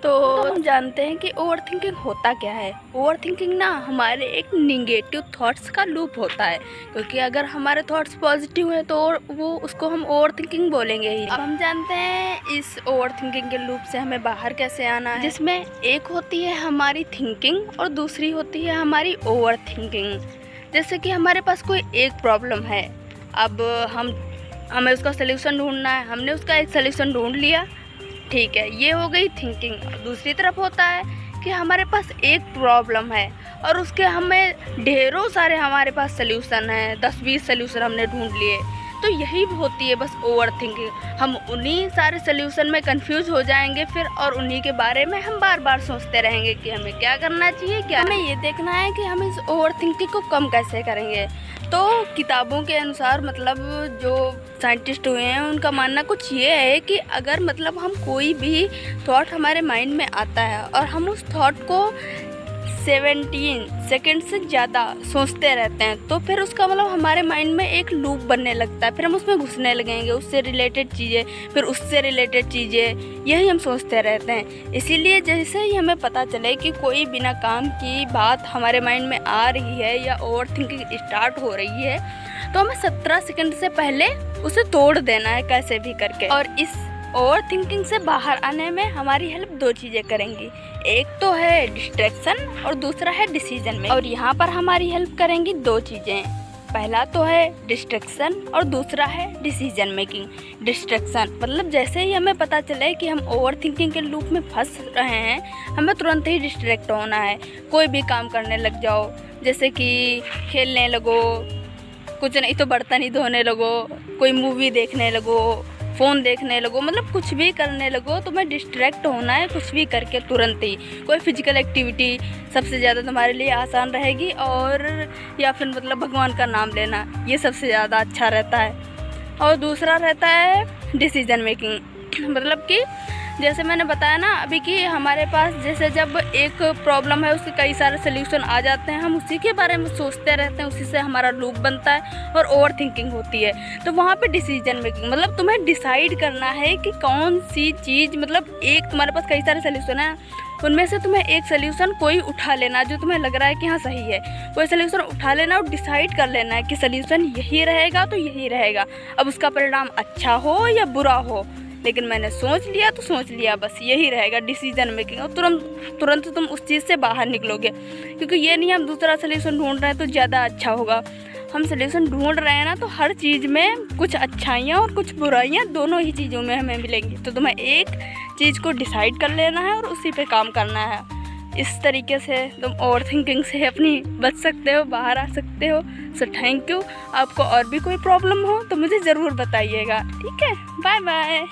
तो हम जानते हैं कि ओवर थिंकिंग होता क्या है। ओवर थिंकिंग ना हमारे एक निगेटिव थॉट्स का लूप होता है, क्योंकि अगर हमारे थॉट्स पॉजिटिव हैं तो वो उसको हम ओवर थिंकिंग बोलेंगे ही। अब हम जानते हैं इस ओवर थिंकिंग के लूप से हमें बाहर कैसे आना है, जिसमें एक होती है हमारी थिंकिंग और दूसरी होती है हमारी ओवर थिंकिंग। जैसे कि हमारे पास कोई एक प्रॉब्लम है, अब हमें उसका सलूशन ढूंढना है, हमने उसका एक सलूशन ढूंढ लिया, ठीक है, ये हो गई थिंकिंग। दूसरी तरफ होता है कि हमारे पास एक प्रॉब्लम है और उसके हमें ढेरों सारे हमारे पास सलूशन हैं, 10-20 सलूशन हमने ढूंढ लिए। तो यही होती है बस ओवर थिंकिंग। हम उन्हीं सारे सलूशन में कंफ्यूज हो जाएंगे फिर, और उन्हीं के बारे में हम बार बार सोचते रहेंगे कि हमें क्या करना चाहिए, क्या हमें ये देखना है कि हम इस ओवर थिंकिंग को कम कैसे करेंगे। तो किताबों के अनुसार मतलब जो साइंटिस्ट हुए हैं उनका मानना कुछ ये है कि अगर मतलब हम कोई भी थॉट हमारे माइंड में आता है और हम उस थॉट को 17 सेकेंड से ज़्यादा सोचते रहते हैं, तो फिर उसका मतलब हमारे माइंड में एक लूप बनने लगता है। फिर हम उसमें घुसने लगेंगे, उससे रिलेटेड चीज़ें, फिर उससे रिलेटेड चीज़ें, यही हम सोचते रहते हैं। इसीलिए जैसे ही हमें पता चले कि कोई बिना काम की बात हमारे माइंड में आ रही है या ओवर थिंकिंग स्टार्ट हो रही है, तो हमें 17 सेकेंड से पहले उसे तोड़ देना है कैसे भी करके। और इस ओवर थिंकिंग से बाहर आने में हमारी हेल्प दो चीज़ें करेंगी, एक तो है डिस्ट्रैक्शन और दूसरा है डिसीजन मेकिंग। और यहाँ पर हमारी हेल्प करेंगी दो चीज़ें, पहला तो है डिस्ट्रैक्शन और दूसरा है डिसीजन मेकिंग। डिस्ट्रैक्शन मतलब जैसे ही हमें पता चले कि हम ओवर थिंकिंग के लूप में फंस रहे हैं, हमें तुरंत ही डिस्ट्रैक्ट होना है। कोई भी काम करने लग जाओ, जैसे कि खेलने लगो, कुछ नहीं तो बर्तन ही धोने लगो, कोई मूवी देखने लगो, फ़ोन देखने लगो, मतलब कुछ भी करने लगो, तुम्हें डिस्ट्रैक्ट होना है कुछ भी करके तुरंत ही। कोई फिजिकल एक्टिविटी सबसे ज़्यादा तुम्हारे लिए आसान रहेगी, और या फिर मतलब भगवान का नाम लेना, ये सबसे ज़्यादा अच्छा रहता है। और दूसरा रहता है डिसीजन मेकिंग, मतलब कि जैसे मैंने बताया ना अभी कि हमारे पास जैसे जब एक प्रॉब्लम है उसके कई सारे सल्यूशन आ जाते हैं, हम उसी के बारे में सोचते रहते हैं, उसी से हमारा लूप बनता है और ओवर थिंकिंग होती है। तो वहाँ पे डिसीजन मेकिंग मतलब तुम्हें डिसाइड करना है कि कौन सी चीज़, मतलब एक तुम्हारे पास कई सारे सल्यूशन हैं, उनमें से तुम्हें एक सल्यूशन कोई उठा लेना जो तुम्हें लग रहा है कि हाँ सही है, कोई सल्यूशन उठा लेना और डिसाइड कर लेना है कि सल्यूशन यही रहेगा तो यही रहेगा। अब उसका परिणाम अच्छा हो या बुरा हो, लेकिन मैंने सोच लिया तो सोच लिया, बस यही रहेगा डिसीजन मेकिंग। और तुरंत तुम उस चीज़ से बाहर निकलोगे, क्योंकि ये नहीं हम दूसरा सल्यूशन ढूंढ रहे हैं तो ज़्यादा अच्छा होगा। हम सल्यूशन ढूंढ रहे हैं ना, तो हर चीज़ में कुछ अच्छाइयाँ और कुछ बुराइयाँ दोनों ही चीज़ों में हमें मिलेंगी। तो तुम्हें एक चीज़ को डिसाइड कर लेना है और उसी पे काम करना है। इस तरीके से तुम ओवर थिंकिंग से अपनी बच सकते हो, बाहर आ सकते हो। So thank you. आपको और भी कोई प्रॉब्लम हो तो मुझे ज़रूर बताइएगा, ठीक है। Bye bye.